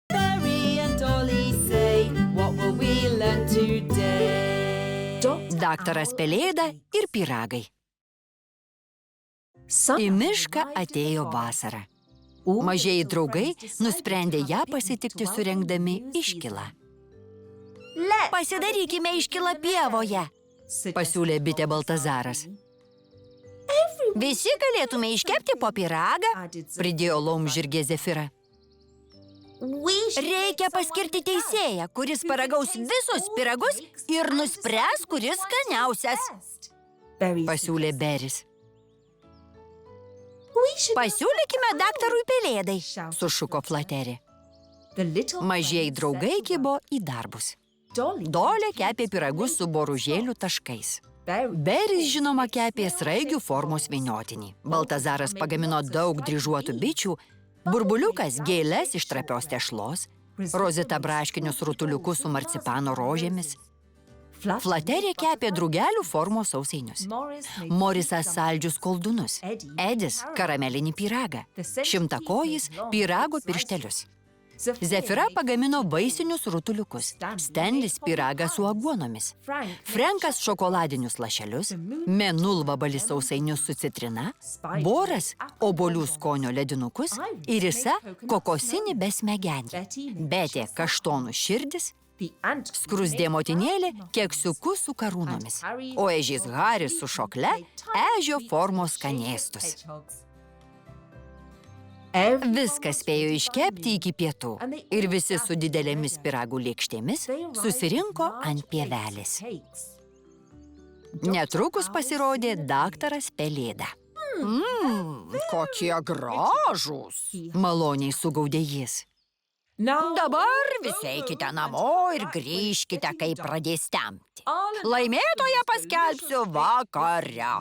Berry and Dolly say, what will we learn today? Daktaras Pelėda ir pyragai. Į mišką atėjo vasara. Mažieji draugai nusprendė ją pasitikti surengdami iškilą. Pasidarykime iškilą pievoje, pasiūlė bitė Baltazaras. Visi galėtume iškepti po pyragą, pridėjo laumžirgė Zefira. Reikia paskirti teisėją, kuris paragaus visus pyragus ir nuspręs, kuris skaniausias, pasiūlė Beris. Pasiūlykime daktarui Pelėdai, sušuko Flaterė. Mažieji draugai kibo į darbus. Dolė kepė pyragus su boružėlių taškais. Beris, žinoma, kepė sraigių formos vyniotinį. Baltazaras pagamino daug dryžuotų bičių, Burbuliukas gėles iš trapios tešlos, Rozita braškinius rutuliukus su marcipano rožėmis. Flaterė kepė drugelių formos sausainius. Morisas saldžius koldunus. Edis karamelinį pyragą. Šimtakojis pyrago pirštelius. Zefira pagamino vaisinius rutuliukus. Stenlis pyragą su aguonomis. Frenkas šokoladinius lašelius. Menulvabalis sausainius su citrina. Boras obuolių skonio ledinukus. Ir Isa kokosinį besmegenį. Betė kaštonų širdis. Skrusdė motinėlė keksiukus su karūnomis, o ežys Haris su šokle ežio formos skanėstus. Viskas spėjo iškepti iki pietų ir visi su didelėmis pyragų lėkštėmis susirinko ant pievelės. Netrukus pasirodė daktaras Pelėda. Kokie gražūs, maloniai sugaudė jis. Dabar visi eikite namo ir grįžkite, kai pradės temti. Laimėtoją paskelbsiu vakare.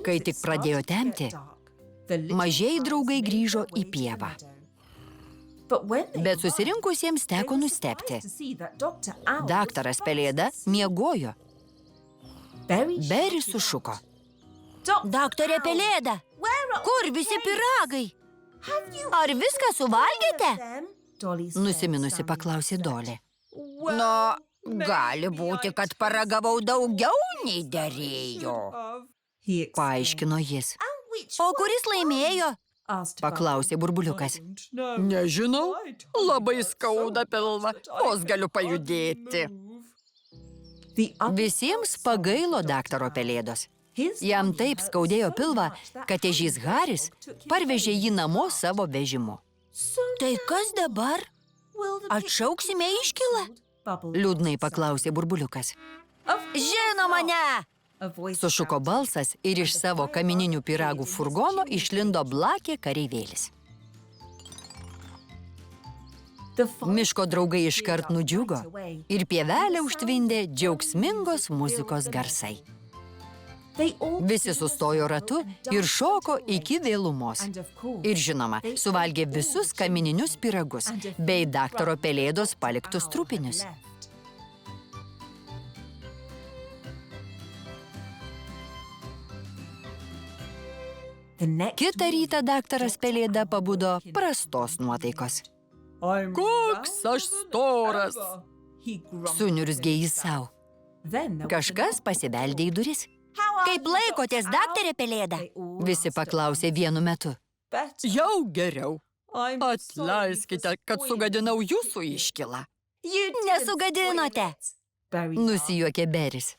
Kai tik pradėjo temti, mažieji draugai grįžo į pievą. Bet susirinkusiems teko nustebti. Daktaras Pelėda miegojo. Beris sušuko. Daktarė Pelėda, kur visi pyragai? Ar viską suvalgėte? Nusiminusi paklausė Dolė. Na, gali būti, kad paragavau daugiau nei derėjo, paaiškino jis. O kuris laimėjo? Paklausė Burbuliukas. Nežinau, labai skauda pilvą, vos galiu pajudėti. Visiems pagailo daktaro Pelėdos. Jam taip skaudėjo pilvą, kad ežys Haris parvežė jį namo savo vežimu. Tai kas dabar? Atšauksime iškilą? Liūdnai paklausė Burbuliukas. Žinoma, ne! Sušuko balsas ir iš savo kamininių pyragų furgono išlindo Blakė kareivėlis. Miško draugai iškart nudžiugo ir pievelę užtvindė džiaugsmingos muzikos garsai. Visi sustojo ratu ir šoko iki vėlumos. Ir žinoma, suvalgė visus kamininius pyragus bei daktaro Pelėdos paliktus trupinius. Kitą rytą daktaras Pelėda pabudo prastos nuotaikos. Koks aš storas, suniurzgė jis savo. Kažkas pasibeldė į duris. Kaip laikotės, daktarė Pelėda? Visi paklausė vienu metu. Jau geriau. Atleiskite, kad sugadinau jūsų iškilą. Nesugadinote, nusijuokė Beris.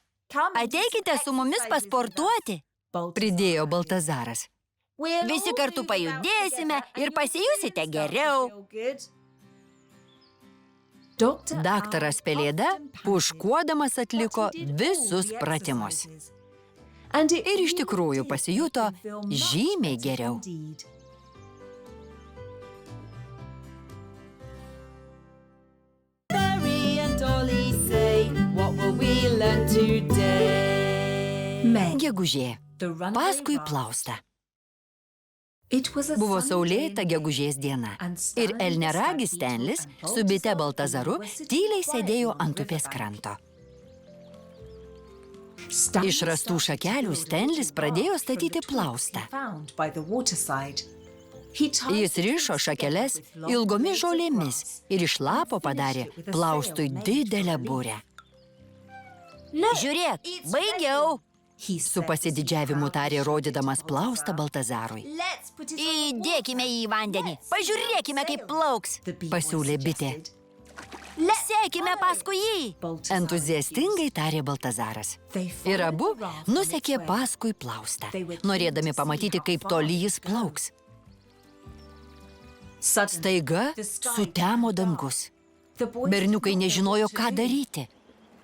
Ateikite su mumis pasportuoti, pridėjo Baltazaras. Visi kartu pajudėsime ir pasijusite geriau. Daktaras Pelėda puškuodamas atliko visus pratimus. Ir iš tikrųjų pasijuto žymiai geriau. Berry and Dolly say, what will we learn today? Gegužė. Paskui plaustą. Buvo saulėta gegužės diena ir elneragis Stenlis su bite Baltazaru tyliai sėdėjo ant upės kranto. Iš rastų šakelių Stenlis pradėjo statyti plaustą. Jis rišo šakeles ilgomis žolėmis ir iš lapo padarė plaustui didelę burę. Žiūrėk, baigiau! Su pasididžiavimu tarė, rodydamas plaustą Baltazarui. Įdėkime jį į vandenį, pažiūrėkime, kaip plauks, pasiūlė bitė. Sekime paskui jį, entuziastingai tarė Baltazaras. Ir abu nusekė paskui plaustą, norėdami pamatyti, kaip toli jis plauks. Staiga sutemo dangus. Berniukai nežinojo, ką daryti.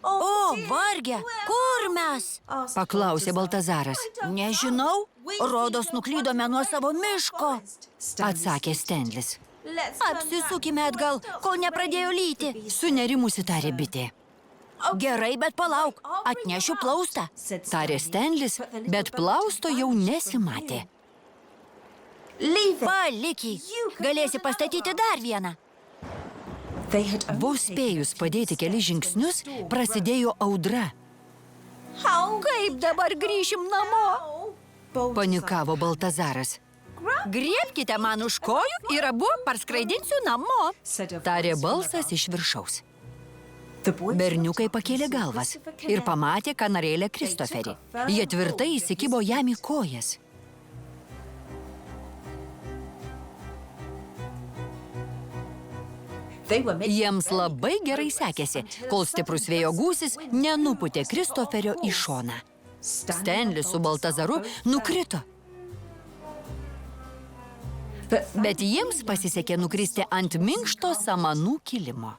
O, varge, kur mes? Paklausė Baltazaras. Nežinau, rodos nuklydome nuo savo miško, atsakė Stenlis. Apsisukime atgal, kol nepradėjo lyti, sunerimusi tarė bitė. Gerai, bet palauk, atnešiu plaustą, tarė Stenlis, bet plausto jau nesimatė. Palik jį, galėsi pastatyti dar vieną. Vos spėjus padėti kelis žingsnius, prasidėjo audra. Kaip dabar grįšim namo? Panikavo Baltazaras. Griebkite man už kojų ir abu parskraidinsiu namo, tarė balsas iš viršaus. Berniukai pakėlė galvas ir pamatė kanarėlę Kristoferį. Jie tvirtai įsikibo jam į kojas. Jiems labai gerai sekėsi, kol stiprus vėjo gūsis nenupūtė Kristoferio į šoną. Stenlis su Baltazaru nukrito. Bet jiems pasisekė nukristi ant minkšto samanų kilimo.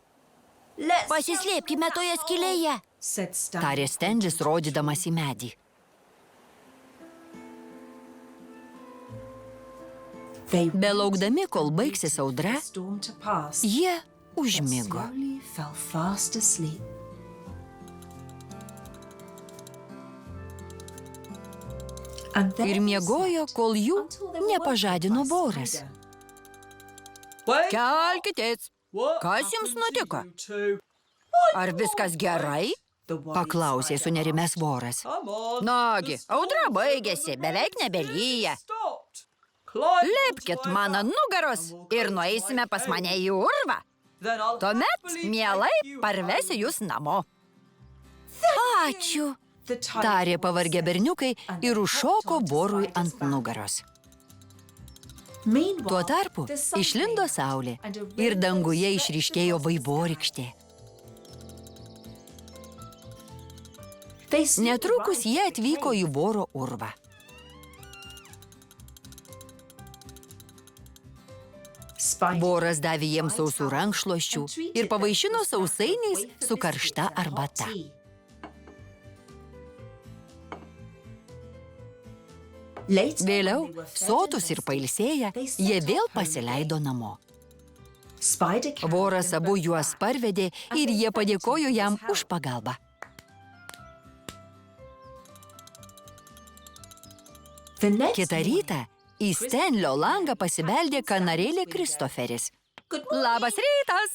Pasislėpkime toje skylėje, tarė Stenlis, rodydamas į medį. Belaukdami, kol baigsis audra, jie užmigo. Ir miegojo, kol jų nepažadino voras. Kelkitės, kas jums nutiko? Ar viskas gerai? Paklausė sunerimęs voras. Nagi, audra baigėsi, beveik nebelyja. Lipkit man ant nugaros ir nueisime pas mane į urvą. Tuomet, mielai, parvesiu jūs namo. Ačiū, tarė pavargę berniukai ir užšoko vorui ant nugaros. Tuo tarpu išlindo saulė ir danguje išryškėjo vaivorykštė. Netrukus jie atvyko į voro urvą. Voras davė jiems sausų rankšluosčių ir pavaišino sausainiais su karšta arbata. Vėliau, sotus ir pailsėję, jie vėl pasileido namo. Voras abu juos parvedė ir jie padėkojo jam už pagalbą. Kitą rytą į Stenlio langą pasibeldė kanarėlė Kristoferis. Labas rytas!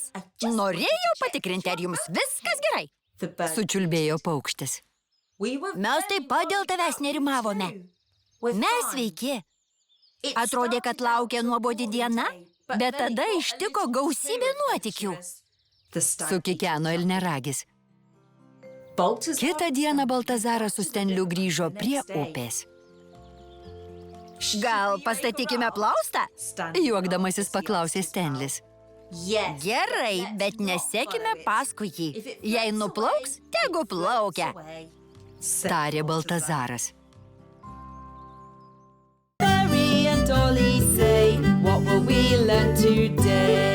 Norėjau patikrinti, ar jums viskas gerai? Sučiulbėjo paukštis. Mes taip pat dėl tavęs nerimavome. Mes sveiki. Atrodė, kad laukia nuobodi diena, bet tada ištiko gausybė nuotykių. Sukikeno elniaragis. Kitą dieną Baltazaras su Stenliu grįžo prie upės. Gal pastatykime plaustą? Juokdamasis paklausė Stenlis. Gerai, bet nesekime paskui jį. Jei nuplauks, tegu plaukia, tarė Baltazaras. Barry and Dolly say, what will we learn today?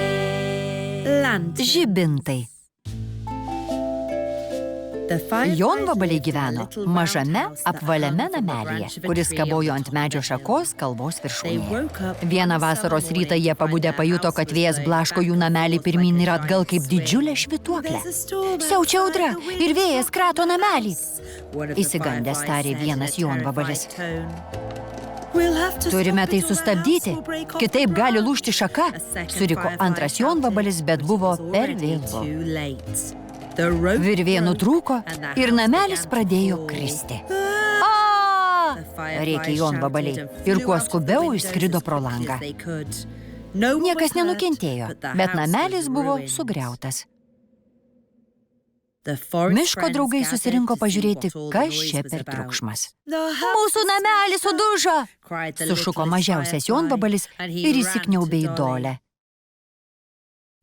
Žibintai. Jonvabaliai gyveno mažame, apvaliame namelyje, kuris kabojo ant medžio šakos kalvos viršūnėje. Vieną vasaros rytą jie pabudę pajuto, kad vėjas blaško jų namelį pirmyn ir atgal kaip didžiulę švytuoklę. Siaučia audra ir vėjas krato namelį, įsigandęs tarė vienas jonvabalis. Turime tai sustabdyti, kitaip gali lūžti šaka, suriko antras jonvabalis, bet buvo per vėlu. Virvė nutrūko ir namelis pradėjo kristi. Rėkė jonvabaliai ir kuo skubiau išskrido pro langą. Niekas nenukentėjo, bet namelis buvo sugriautas. Miško draugai susirinko pažiūrėti, kas čia per triukšmas. Mūsų namelis sudužo, sušuko mažiausias jonvabalis ir įsikniaubė į Dolę.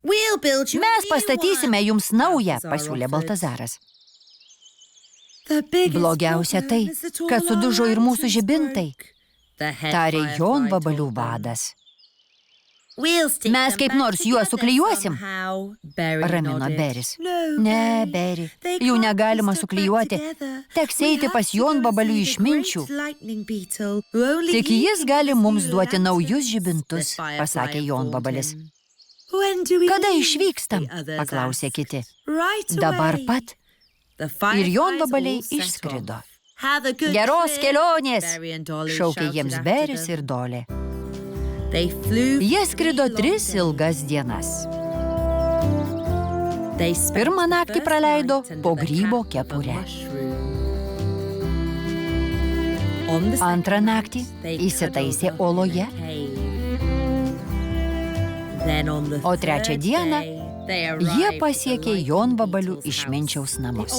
Mes pastatysime jums naują, pasiūlė Baltazaras. Blogiausia tai, kad sudužo ir mūsų žibintai, tarė jonvabalių vadas. Mes kaip nors juos suklijuosim, ramino Beris. Ne, Beri, jų negalima suklijuoti, teks eiti pas jonvabalių išminčių. Tik jis gali mums duoti naujus žibintus, pasakė jonvabalis. Kada išvykstam, paklausė kiti. Dabar pat. Ir jonvabaliai išskrido. Geros kelionės, šaukė jiems Beris ir Dolė. Jie skrido 3 ilgas dienas. Pirmą naktį praleido po grybo kepurę. Antrą naktį įsitaisė oloje. O trečią dieną jie pasiekė jonvabalių išminčiaus namus.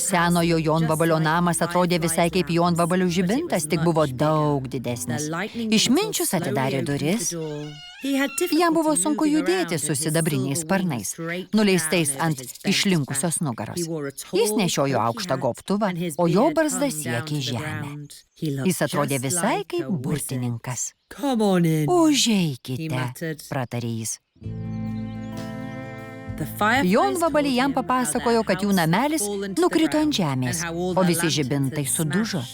Senojo jonvabalio namas atrodė visai kaip jonvabalių žibintas, tik buvo daug didesnis. Išminčius atidarė duris. Jam buvo sunku judėti su sidabriniais sparnais, nuleistais ant išlinkusios nugaros. Jis nešiojo aukštą gobtuvą, o jo barzda siekė žemę. Jis atrodė visai kaip burtininkas. Užeikite, pratarė jis. Jonvabaliai jam papasakojo, kad jų namelis nukrito ant žemės, o visi žibintai sudužo.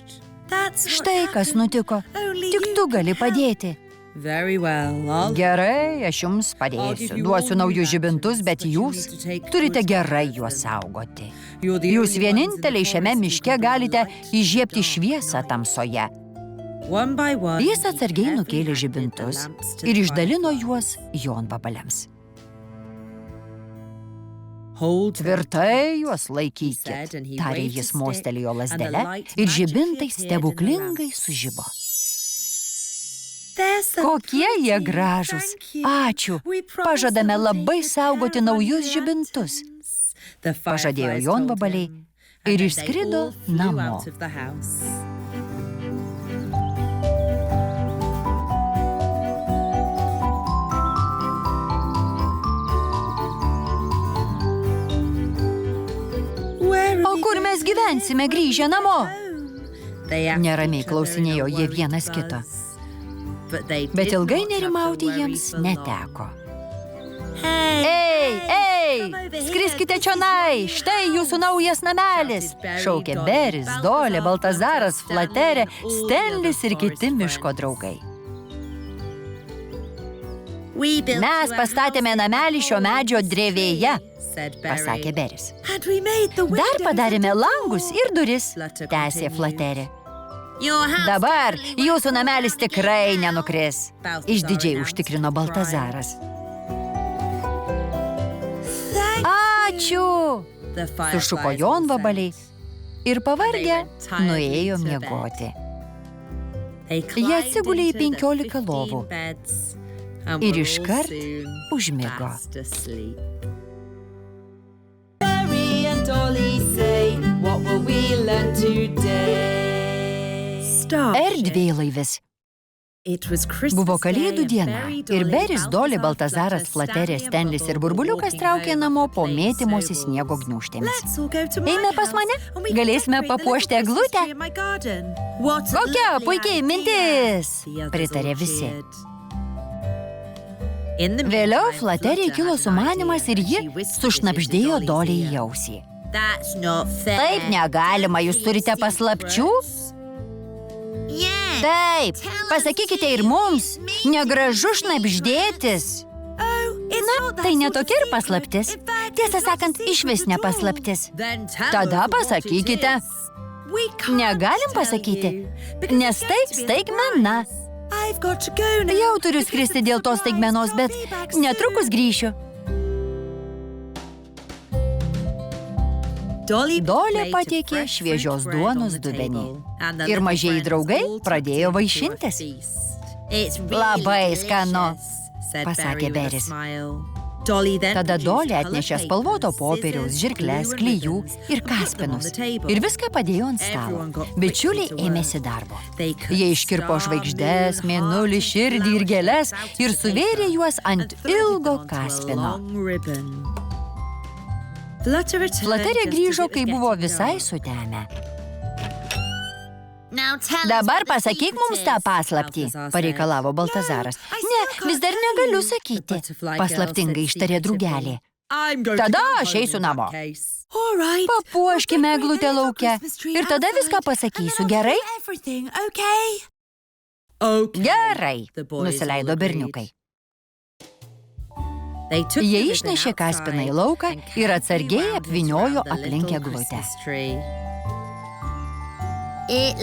Štai kas nutiko, tik tu gali padėti. Gerai, aš jums padėsiu. Duosiu naujus žibintus, bet jūs turite gerai juos saugoti. Jūs vieninteliai šiame miške galite įžiebti šviesą tamsoje. Jis atsargiai nukėlė žibintus ir išdalino juos jonvabaliams. Tvirtai juos laikykit, tarė jis mostelėjo lazdelę ir žibintai stebuklingai sužibo. Kokie jie gražūs! Ačiū! Pažadame labai saugoti naujus žibintus, pažadėjo jonvabaliai ir išskrido namo. O kur mes gyvensime grįžę namo? Neramiai klausinėjo jie vienas kito. Bet ilgai nerimauti jiems neteko. Ei, skriskite čionai, štai jūsų naujas namelis, šaukė Beris, Dolė, Baltazaras, Flaterė, Stenlis ir kiti miško draugai. Mes pastatėme namelį šio medžio drevėje, pasakė Beris. Dar padarėme langus ir duris, tęsė Flaterė. Dabar jūsų namelis tikrai nenukris, išdidžiai užtikrino Baltazaras. Ačiū, sušuko jonvabaliai ir pavargę nuėjo miegoti. Jie atsigulė į 15 lovų ir iškart užmigo. Erdvėlaivis. Buvo kalėdų diena ir Beris, Dolė, Baltazaras, Flaterė, Stenlis ir Burbuliukas traukė namo po mėtymosi sniego gniūžtėmis. Eime pas mane, galėsime papuošti eglutę. Kokia puikiai mintis, pritarė visi. Vėliau Flaterei kilo sumanymas ir ji sušnabždėjo Dolei į ausį. Taip negalima, jūs turite paslapčių? Taip, pasakykite ir mums, negražu šnabždėtis. Na, tai ne tokia ir paslaptis. Tiesą sakant, išvis ne paslaptis. Tada pasakykite. Negalim pasakyti, nes tai staigmena. Jau turiu skristi dėl tos staigmenos, bet netrukus grįšiu. Dolė patiekė šviežios duonos dubenį. Ir mažieji draugai pradėjo vaišintis. Labai skanu, pasakė Beris. Tada Dolė atnešė spalvoto popieriaus, žirkles, klijų ir kaspinus. Ir viską padėjo ant stalo. Bičiuliai ėmėsi darbo. Jie iškirpo žvaigždes, mėnulį, širdį ir gėles ir suvėrė juos ant ilgo kaspino. Flaterė grįžo, kai buvo visai sutemę. Dabar pasakyk mums tą paslaptį, pareikalavo Baltazaras. Ne, vis dar negaliu sakyti, paslaptingai ištarė drugelė. Tada aš eisiu namo. Papuoškime eglutę lauke ir tada viską pasakysiu, gerai? Gerai, nusileido berniukai. Jie išnešė kaspiną į lauką ir atsargiai apvyniojo aplink eglutę.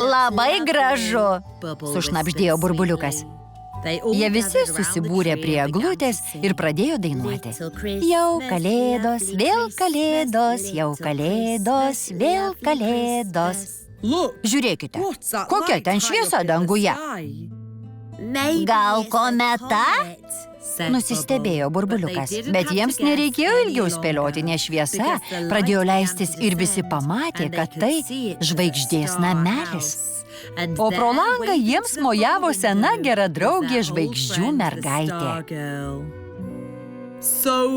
Labai gražu, sušnabždėjo Burbuliukas. Jie visi susibūrė prie eglutės ir pradėjo dainuoti. Jau kalėdos, vėl kalėdos, jau kalėdos, vėl kalėdos. Žiūrėkite, kokia ten šviesa danguje. Gal kometa? Nusistebėjo Burbuliukas, bet jiems nereikėjo ilgiau spėlioti, nes šviesa pradėjo leistis ir visi pamatė, kad tai žvaigždės namelis. O pro langą jiems mojavo sena gera draugė žvaigždžių mergaitė.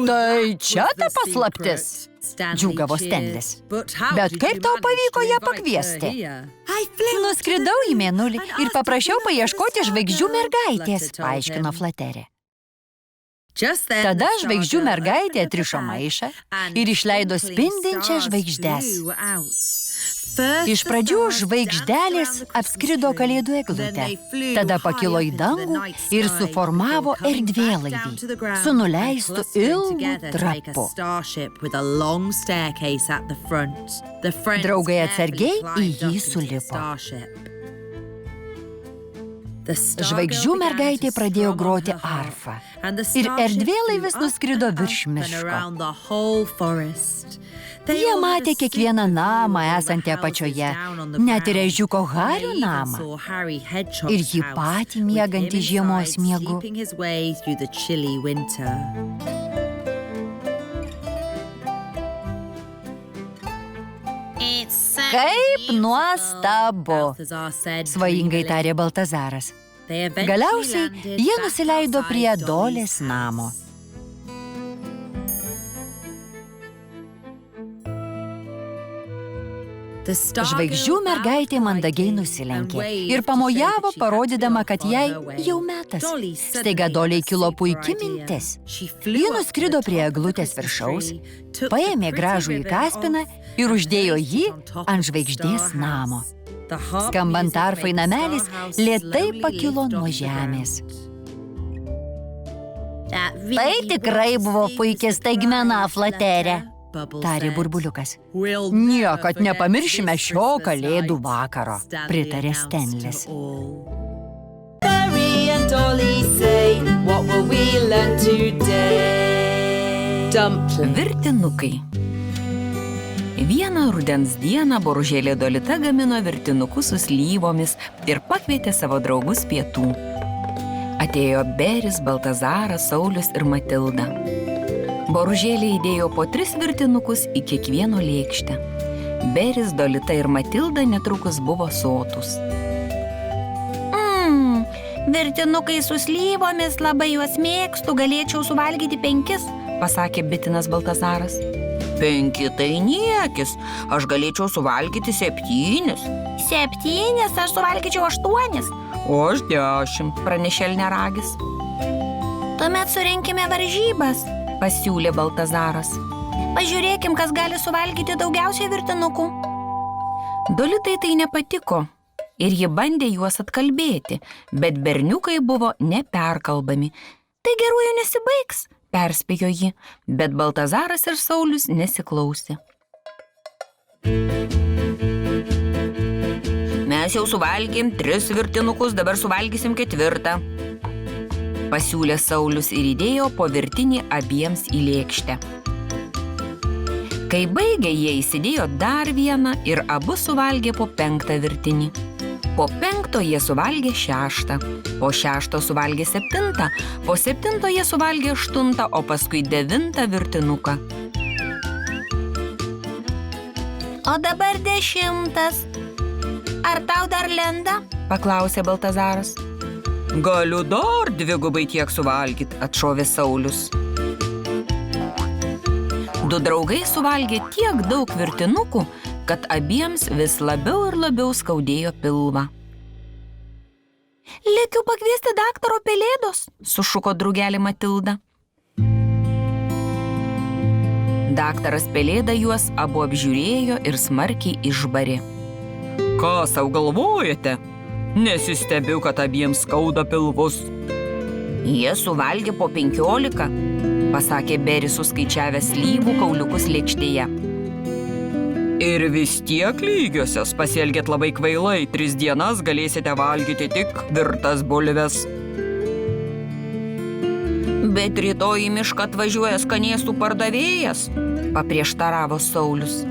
Tai čia ta paslaptis, džiūgavo Stenlis. Bet kaip tau pavyko ją pakviesti? Nuskridau į mėnulį ir paprašiau paieškoti žvaigždžių mergaitės, paaiškino Flaterė. Tada žvaigždžių mergaitė atrišo maišą ir išleido spindinčią žvaigždes. Iš pradžių žvaigždelės apskrido kalėdų eglutę, tada pakilo į dangų ir suformavo erdvėlaivį su nuleistu ilgu trapu. Draugai atsargiai į jį sulipo. Žvaigždžių mergaitė pradėjo groti arfą ir erdvėlaivis nuskrido virš miško. Jie matė kiekvieną namą esantį apačioje, net ir ežiuko Hario namą ir jį patį miegantį žiemos miegu. Kaip nuostabu, svajingai tarė Baltazaras. Galiausiai jie nusileido prie Dolės namo. Žvaigždžių mergaitė mandagiai nusilenkė ir pamojavo, parodydama, kad jai jau metas. Staiga Dolei kilo puiki mintis. Ji nuskrido prie eglutės viršaus, paėmė gražų į kaspiną ir uždėjo jį ant žvaigždės namo. Skambant arfai namelis lėtai pakilo nuo žemės. Tai tikrai buvo puikia staigmena, Flaterė, tarė Burbuliukas. Niekad nepamiršime šio kalėdų vakaro, pritarė Stenlis. Barry and Dolly say, what will we learn today? Virtinukai. Vieną rudens dieną boružėlė Dolita gamino virtinukus su slyvomis ir pakvietė savo draugus pietų. Atėjo Beris, Baltazaras, Saulius ir Matilda. Boružėlė įdėjo po 3 virtinukus į kiekvieno lėkštę. Beris, Dolita ir Matilda netrukus buvo sotūs. Virtinukai su slyvomis, labai juos mėgstu, galėčiau suvalgyti 5, pasakė bitinas Baltazaras. 5 tai niekis, aš galėčiau suvalgyti 7. 7, aš suvalgyčiau 8. O aš 10, pranešė elniaragis. Tuomet surinkime varžybas, pasiūlė Baltazaras. Pažiūrėkim, kas gali suvalgyti daugiausiai virtinukų. Dolitai tai nepatiko ir ji bandė juos atkalbėti, bet berniukai buvo neperkalbami. Tai geruoju nesibaigs, perspėjo ji, bet Baltazaras ir Saulius nesiklausė. Mes jau suvalgėm 3 virtinukus, dabar suvalgysim 4. Pasiūlė Saulius ir įdėjo po virtinį abiems į lėkštę. Kai baigė, jie įsidėjo dar vieną ir abu suvalgė po 5 virtinį. Po 5 jie suvalgė 6, po 6 suvalgė 7, po 7 jie suvalgė 8, o paskui 9 virtinuką. O dabar 10. Ar tau dar lenda? Paklausė Baltazaras. Galiu dar 2 tiek suvalgyt, atšovė Saulius. 2 draugai suvalgė tiek daug virtinukų, kad abiems vis labiau ir labiau skaudėjo pilvą. Lėkiu pakviesti daktaro Pelėdos, sušuko draugelė Matilda. Daktaras Pelėda juos abu apžiūrėjo ir smarkiai išbarė. Ką sau galvojate? Nesistebiu, kad abiems skauda pilvus. Jie suvalgė po 15, pasakė Beris suskaičiavęs slyvų kauliukus lėkštėje. Ir vis tiek lygiosios pasielgėt labai kvailai, 3 dienas galėsite valgyti tik virtas bulves. Bet rytoj į mišką atvažiuoja skanėstų pardavėjas, paprieštaravo Saulius.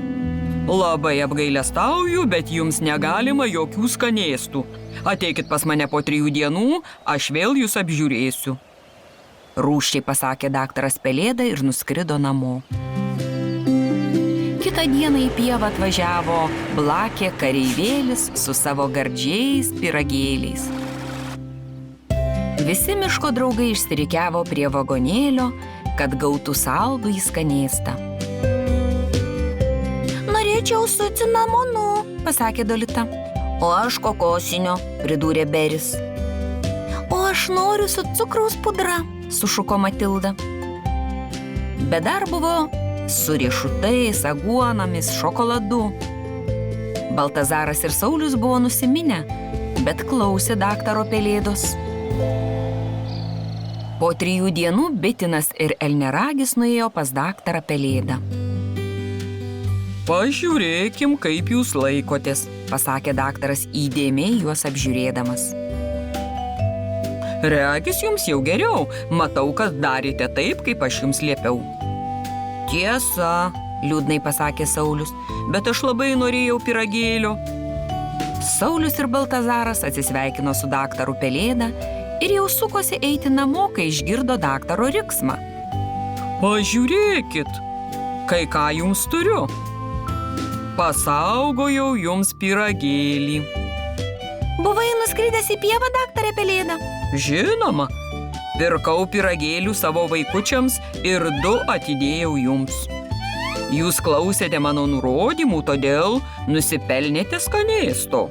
Labai apgailestauju, bet jums negalima jokių skanėstų. Ateikit pas mane po 3 dienų, aš vėl jūs apžiūrėsiu. Rūsčiai pasakė daktaras Pelėda ir nuskrido namo. Kitą dieną į pievą atvažiavo Blakė kareivėlis su savo gardžiais pyragėliais. Visi miško draugai išsirikiavo prie vagonėlio, kad gautų saldų į skanėstą. Norėčiau su cinamonu, pasakė Dolita. O aš kokosinio, pridūrė Beris. O aš noriu su cukraus pudra, sušuko Matilda. Bet dar buvo su riešutais, aguonomis, šokoladu. Baltazaras ir Saulius buvo nusiminę, bet klausė daktaro Pelėdos. Po 3 dienų Bitinas ir Elniaragis nuėjo pas daktarą Pelėdą. Pažiūrėkim, kaip jūs laikotės, pasakė daktaras įdėmiai juos apžiūrėdamas. Regis jums jau geriau, matau, kad darėte taip, kaip aš jums liepiau. Tiesa, liūdnai pasakė Saulius, bet aš labai norėjau pyragėlio. Saulius ir Baltazaras atsisveikino su daktaru Pelėda ir jau sukosi eiti namo, kai išgirdo daktaro riksmą. Pažiūrėkit, kai ką jums turiu. Pasaugojau jums pyragėlį. Buvai nuskridęs į pievą, daktare Pelėda? Žinoma, pirkau pyragėlių savo vaikučiams ir 2 atidėjau jums. Jūs klausėte mano nurodymų, todėl nusipelnėte skanėsto.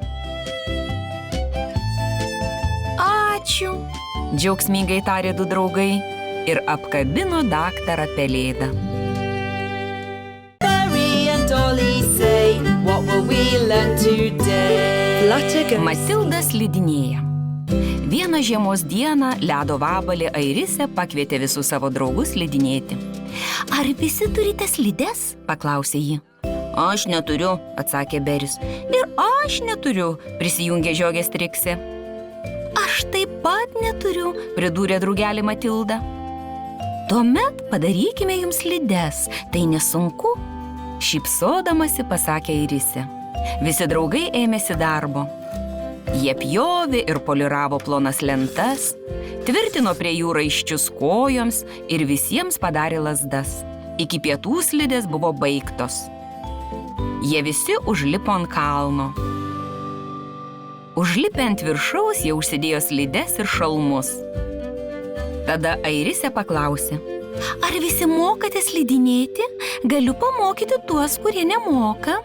Ačiū, džiaugsmingai tarė 2 draugai ir apkabino daktarą Pelėdą. What will we learn today? Matilda slidinėja. Vieną žiemos dieną ledo vabalė Airisė pakvietė visus savo draugus slidinėti. Ar visi turite slides? Paklausė ji. Aš neturiu, atsakė Beris. Ir aš neturiu, prisijungė žiogė Striksė. Aš taip pat neturiu, pridūrė draugelė Matilda. Tuomet padarykime jums slides, tai nesunku, šypsodamasi pasakė Airisė. Visi draugai ėmėsi darbo. Jie pjovė ir poliravo plonas lentas, tvirtino prie jų raiščius kojoms ir visiems padarė lazdas. Iki pietų slidės buvo baigtos. Jie visi užlipo ant kalno. Užlipę ant viršaus, jie užsidėjo slides ir šalmus. Tada Airisė paklausė. Ar visi mokate slidinėti? Galiu pamokyti tuos, kurie nemoka.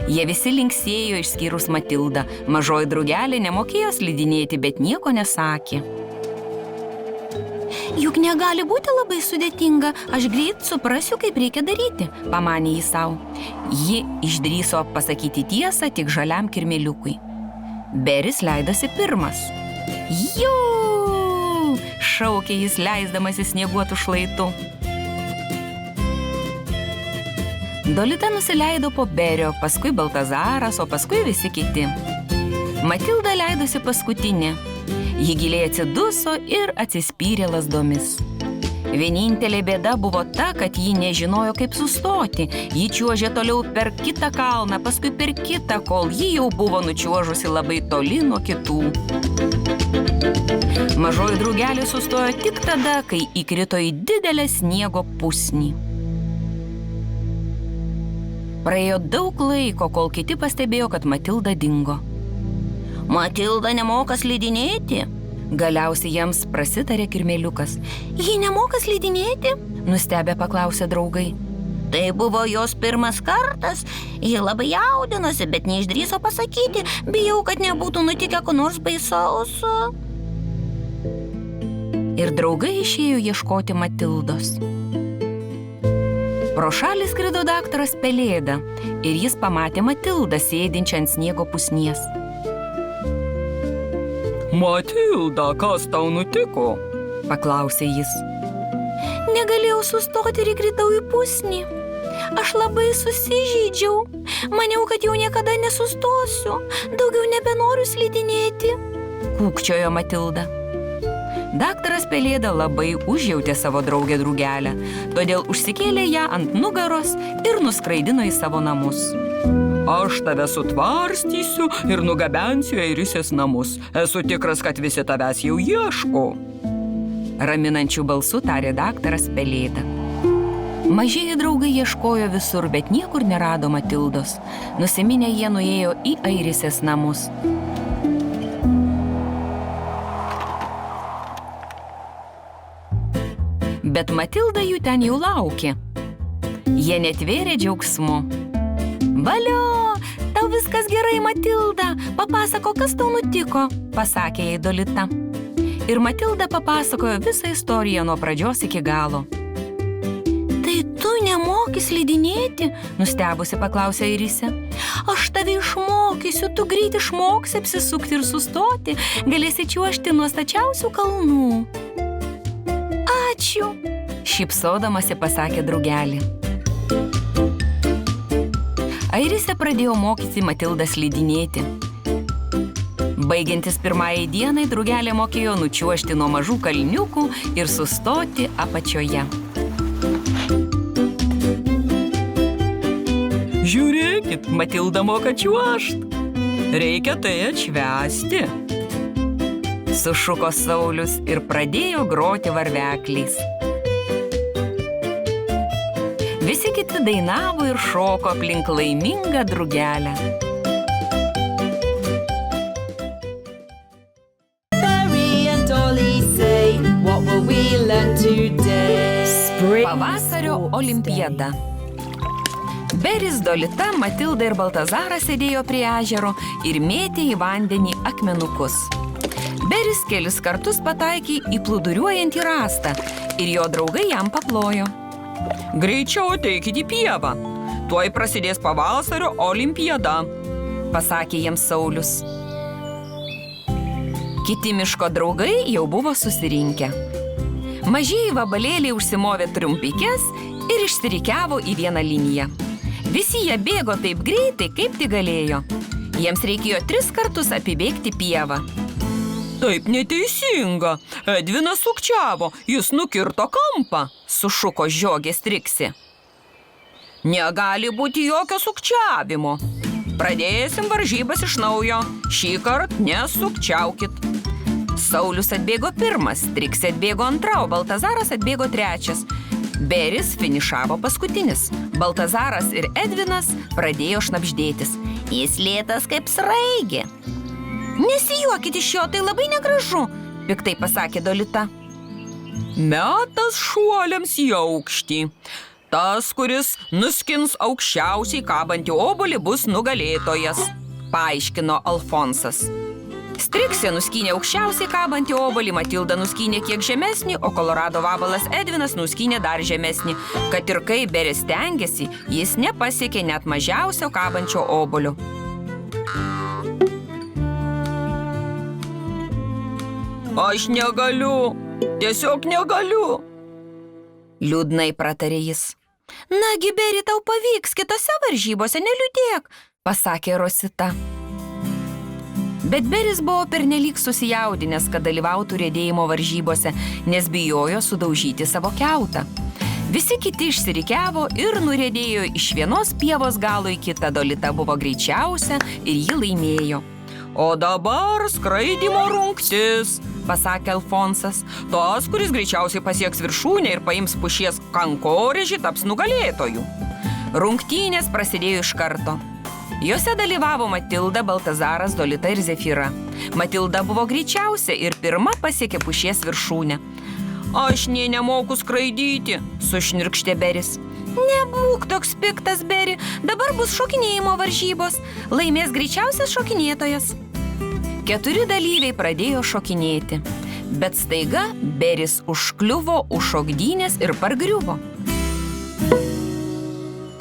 Jie visi linksėjo išskyrus Matildą. Mažoji draugelė nemokėjo slidinėti, bet nieko nesakė. Juk negali būti labai sudėtinga. Aš greit suprasiu, kaip reikia daryti, pamanė jį sau. Ji išdrįso pasakyti tiesą tik žaliam kirmėliukui. Beris leidosi pirmas. Jau! Šaukė jis, leisdamasis snieguotų šlaitų. Dolita nusileido po Berio, paskui Baltazaras, o paskui visi kiti. Matilda leidosi paskutinė. Ji giliai atsiduso ir atsispyrė lazdomis. Vienintelė bėda buvo ta, kad ji nežinojo, kaip sustoti. Ji čiuožė toliau per kitą kalną, paskui per kitą, kol ji jau buvo nučiuožusi labai toli nuo kitų. Mažoji draugelė sustojo tik tada, kai įkrito į didelę sniego pusnį. Praėjo daug laiko, kol kiti pastebėjo, kad Matilda dingo. Matilda nemoka slidinėti. Galiausiai jiems prasitarė kirmėliukas. Ji nemoka slidinėti? Nustebę paklausė draugai. Tai buvo jos pirmas kartas. Ji labai jaudinosi, bet neišdrįso pasakyti. Bijau, kad nebūtų nutikę ko nors baisaus. Ir draugai išėjo ieškoti Matildos. Pro šalį skrido daktaras Pelėda ir jis pamatė Matildą sėdinčią ant sniego pusnies. Matilda, kas tau nutiko? Paklausė jis. Negalėjau sustoti ir įkritau į pusnį. Aš labai susižeidžiau. Maniau, kad jau niekada nesustosiu. Daugiau nebenoriu slidinėti. Kūkčiojo Matilda. Daktaras Pelėda labai užjautė savo draugę Drugelę, todėl užsikėlė ją ant nugaros ir nuskraidino į savo namus. Aš tave sutvarstysiu ir nugabensiu į Airisės namus. Esu tikras, kad visi tavęs jau ieško. Raminančių balsų tarė daktaras Pelėda. Mažieji draugai ieškojo visur, bet niekur nerado Matildos. Nusiminę jie nuėjo į Airisės namus. Bet Matilda jų ten jau laukė. Jie netvėrė džiaugsmu. Valio, tau viskas gerai, Matilda. Papasakok, kas tau nutiko, pasakė jai Dolita. Ir Matilda papasakojo visą istoriją nuo pradžios iki galo. Tai tu nemoki slidinėti? Nustebusi paklausė Airisė. Aš tave išmokysiu, tu greit išmoksi apsisukti ir sustoti. Galėsi čiuožti nuo stačiausių kalnų. Ačiū, šypsodamasi pasakė draugelė. Airisė pradėjo mokyti Matildą slidinėti. Baigiantis pirmajai dienai, draugelė mokėjo nučiuožti nuo mažų kalniukų ir sustoti apačioje. Žiūrėkit, Matilda moka čiuožt. Reikia tai atšvęsti. Sušuko Saulius ir pradėjo groti varvekliais. Visi kiti dainavo ir šoko aplink laimingą drugelę. Berry and Dolly say, what will we learn today? Pavasario olimpiada. Beris, Dolita, Matilda ir Baltazaras sėdėjo prie ežero ir mėtė į vandenį akmenukus. Beris kelis kartus pataikė į plūduriuojantį rąstą ir jo draugai jam paplojo. Greičiau ateikit į pievą. Tuoj prasidės pavasario olimpiada, pasakė jiems Saulius. Kiti miško draugai jau buvo susirinkę. Mažieji vabalėliai užsimovė trumpikes ir išsirikiavo į vieną liniją. Visi jie bėgo taip greitai, kaip tik galėjo. Jiems reikėjo 3 kartus apibėgti pievą. Taip neteisinga. Edvinas sukčiavo, jis nukirto kampą, sušuko žiogė Striksi. Negali būti jokio sukčiavimo. Pradėsim varžybas iš naujo. Šįkart nesukčiaukit. Saulius atbėgo pirmas, Striksi atbėgo antra, o Baltazaras atbėgo trečias. Beris finišavo paskutinis. Baltazaras ir Edvinas pradėjo šnabždėtis. Jis lėtas kaip sraigė. Nesijuokit iš jo, tai labai negražu, piktai pasakė Dolita. Metas šuoliams į aukštį. Tas, kuris nuskins aukščiausiai kabantį obuolį, bus nugalėtojas, paaiškino Alfonsas. Striksė nuskynė aukščiausiai kabantį obuolį, Matilda nuskynė kiek žemesnį, o Kolorado vabalas Edvinas nuskynė dar žemesnį. Kad ir kaip Beris stengėsi, jis nepasiekė net mažiausio kabančio obuolio. Aš negaliu, tiesiog negaliu, liūdnai pratarė jis. Nagi, Beri, tau pavyks, kitose varžybose neliūdėk, pasakė Rosita. Bet Beris buvo pernelyg susijaudinęs, kad dalyvautų riedėjimo varžybose, nes bijojo sudaužyti savo kiautą. Visi kiti išsirikiavo ir nuriedėjo iš vienos pievos galo į kitą. Dolita buvo greičiausia ir ji laimėjo. O dabar skraidymo rungtis, pasakė Alfonsas. Tas, kuris greičiausiai pasieks viršūnę ir paims pušies kankorėžį, taps nugalėtoju. Rungtynės prasidėjo iš karto. Jose dalyvavo Matilda, Baltazaras, Dolita ir Zefyra. Matilda buvo greičiausia ir pirma pasiekė pušies viršūnę. Aš nė nemoku skraidyti, sušnirkštė Beris. Nebūk toks piktas, Beri, dabar bus šokinėjimo varžybos. Laimės greičiausias šokinėtojas. 4 dalyviai pradėjo šokinėti, bet staiga Beris užkliuvo už šokdynės ir pargriuvo.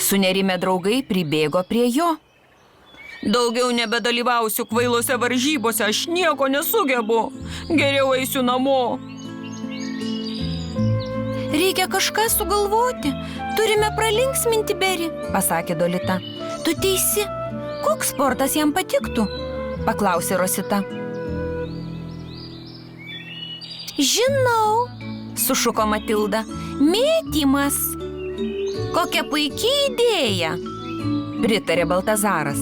Sunerimę draugai pribėgo prie jo. Daugiau nebedalyvausiu kvailose varžybose, aš nieko nesugebu. Geriau eisiu namo. Reikia kažką sugalvoti. Turime pralinksminti Berį, pasakė Dolita. Tu teisi. Koks sportas jam patiktų? Paklausė Rosita. Žinau, sušuko Matilda. Mėtymas. Kokia puikiai idėja, pritarė Baltazaras.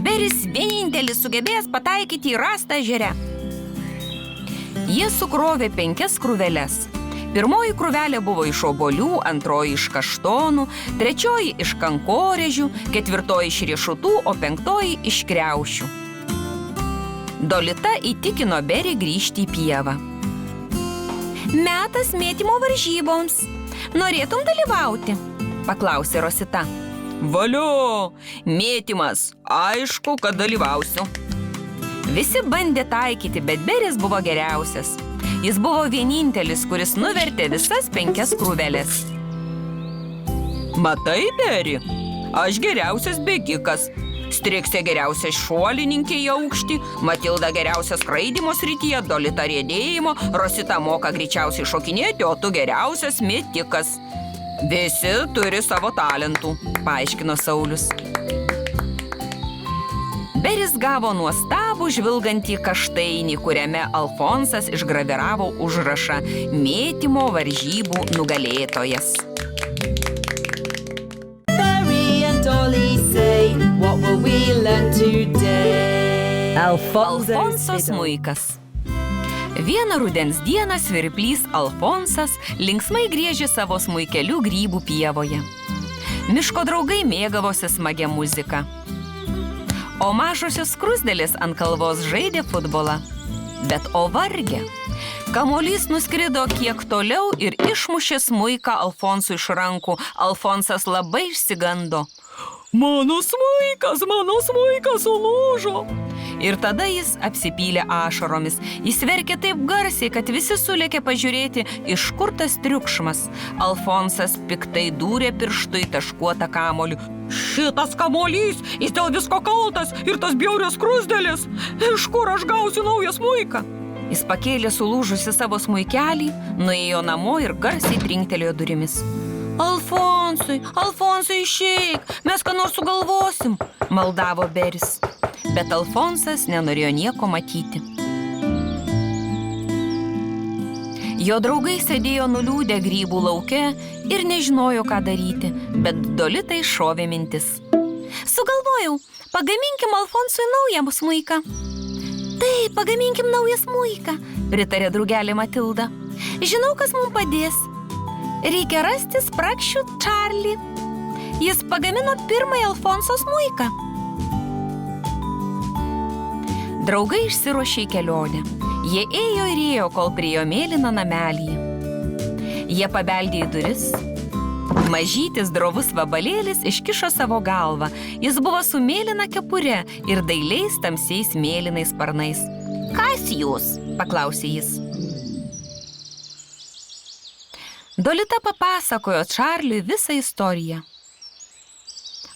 Beris vienintelis sugebės pataikyti į rastą ežere. Jie sukrovė 5 krūveles. Pirmoji krūvelė buvo iš obuolių, antroji iš kaštonų, trečioji iš kankorėžių, 4 iš riešutų, o 5 iš kriaušių. Dolita įtikino Berį grįžti į pievą. Metas mėtymo varžyboms. Norėtum dalyvauti? Paklausė Rosita. Valio, mėtymas, aišku, kad dalyvausiu. Visi bandė taikyti, bet Beris buvo geriausias. Jis buvo vienintelis, kuris nuvertė visas 5 krūveles. Matai, Beri, aš geriausias bėgikas. Striksė geriausias šuolininkė į aukštį, Matilda geriausias skraidymo srityje, Dolita riedėjimo, Rosita moka greičiausiai šokinėti, o tu geriausias mėtikas. Visi turi savo talentų, paaiškino Saulius. Beris gavo nuostabų žvilgantį kaštainį, kuriame Alfonsas išgraviravo užrašą mėtymo varžybų nugalėtojas. Berry and Dolly say, what will we learn today? Alfonso smuikas. Vieną rudens dieną svirplys Alfonsas linksmai griežė savo smuikeliu grybų pievoje. Miško draugai mėgavosi smagią muziką. O mažosios skruzdėlės ant kalvos žaidė futbolą. Bet o varge. Kamuolys nuskrido kiek toliau ir išmušė smuiką Alfonsui iš rankų. Alfonsas labai išsigando. Mano smuikas sulūžo. Ir tada jis apsipylė ašaromis. Jis verkė taip garsiai, kad visi sulėkė pažiūrėti, iš kur tas triukšmas. Alfonsas piktai dūrė pirštu į taškuotą kamuolį. Šitas kamuolys, jis dėl visko kaltas ir tas bjaurios skruzdėlės. Iš kur aš gausiu naują smuiką? Jis pakėlė sulūžusi savo smuikelį, nuėjo namo ir garsiai trinktelėjo durimis. Alfonsai, išeik, mes ką nors sugalvosim, maldavo Beris. Bet Alfonsas nenorėjo nieko matyti. Jo draugai sėdėjo nuliūdę grybų lauke ir nežinojo, ką daryti, bet Dolitai šovė mintis. Sugalvojau, pagaminkim Alfonsui naują smuiką. Taip, pagaminkim naują smuiką, pritarė draugelė Matilda. Žinau, kas mums padės. Reikia rasti Sprakšių Čarlį. Jis pagamino pirmąjį Alfonso smuiką. Draugai išsiruošė į kelionę. Jie ėjo ir ėjo, kol priėjo mėlyną namelį. Jie pabeldė į duris. Mažytis drovus vabalėlis iškišo savo galvą. Jis buvo su mėlyna kepure ir dailiais tamsiais mėlynais sparnais. Kas jūs? Paklausė jis. Dolita papasakojo Čarliui visą istoriją.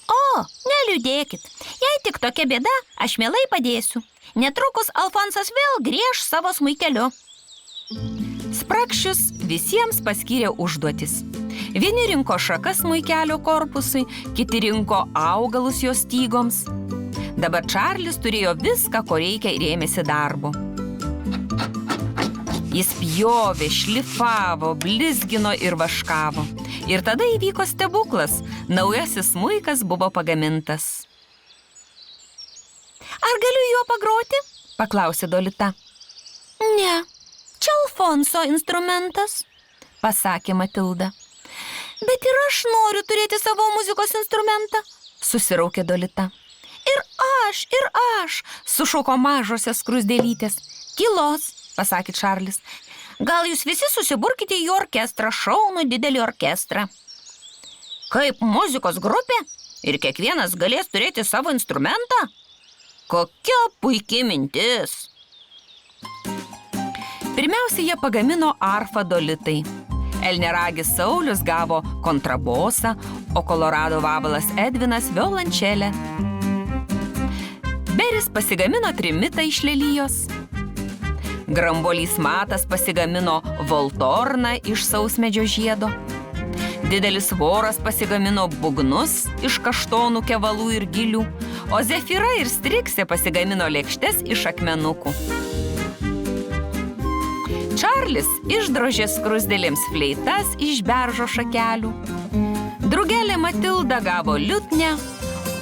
O, neliūdėkit. Jei tik tokia bėda, aš mielai padėsiu. Netrukus Alfonsas vėl griež savo smuikeliu. Sprakšius visiems paskyrė užduotis. Vieni rinko šakas smuikelio korpusui, kiti rinko augalus jos stygoms. Dabar Čarlis turėjo viską, ko reikia ir ėmėsi darbo. Jis pjovė, šlifavo, blizgino ir vaškavo. Ir tada įvyko stebuklas. Naujasis smuikas buvo pagamintas. Ar galiu juo pagroti? Paklausė Dolita. Ne, čia Alfonso instrumentas, pasakė Matilda. Bet ir aš noriu turėti savo muzikos instrumentą, susiraukė Dolita. Ir aš, sušuko mažosios skruzdėlytės. Tylos, pasakė Čarlis. Gal jūs visi susiburkite į orkestrą, šaunų didelį orkestrą. Kaip muzikos grupė? Ir kiekvienas galės turėti savo instrumentą? Kokia puikia mintis! Pirmiausia, jie pagamino arfą Dolitai. Elniaragis Saulius gavo kontrabosą, o Kolorado vabalas Edvinas violončelę. Beris pasigamino trimitą iš lelijos. Grambolys Matas pasigamino voltorną iš sausmedžio žiedo. Didelis voras pasigamino bugnus iš kaštonų, kevalų ir gilių, o Zefyra ir Striksė pasigamino lėkštes iš akmenukų. Čarlis išdrožė skruzdėlėms fleitas iš beržo šakelių. Drugelė Matilda gavo liutnę,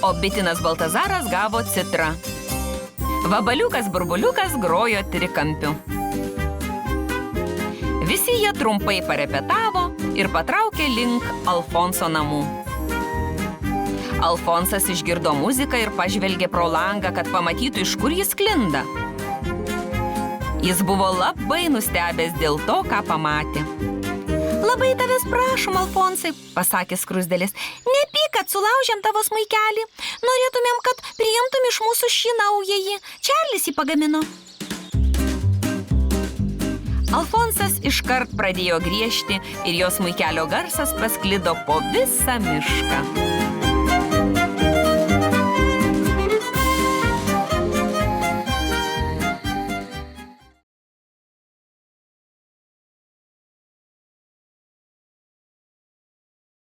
o bitinas Baltazaras gavo citrą. Vabaliukas Burbuliukas grojo trikampiu. Visi jie trumpai parepetavo ir patraukė link Alfonso namų. Alfonsas išgirdo muziką ir pažvelgė pro langą, kad pamatytų, iš kur jis sklinda. Jis buvo labai nustebęs dėl to, ką pamatė. Labai tavęs prašom, Alfonsai, pasakė skruzdėlės. Nepyk, kad sulaužėm tavo smaikelį. Norėtumėm, kad priimtum iš mūsų šį naująjį. Čarlis jį pagamino. Alfonsas iškart pradėjo griežti ir jo smaikelio garsas pasklido po visą mišką.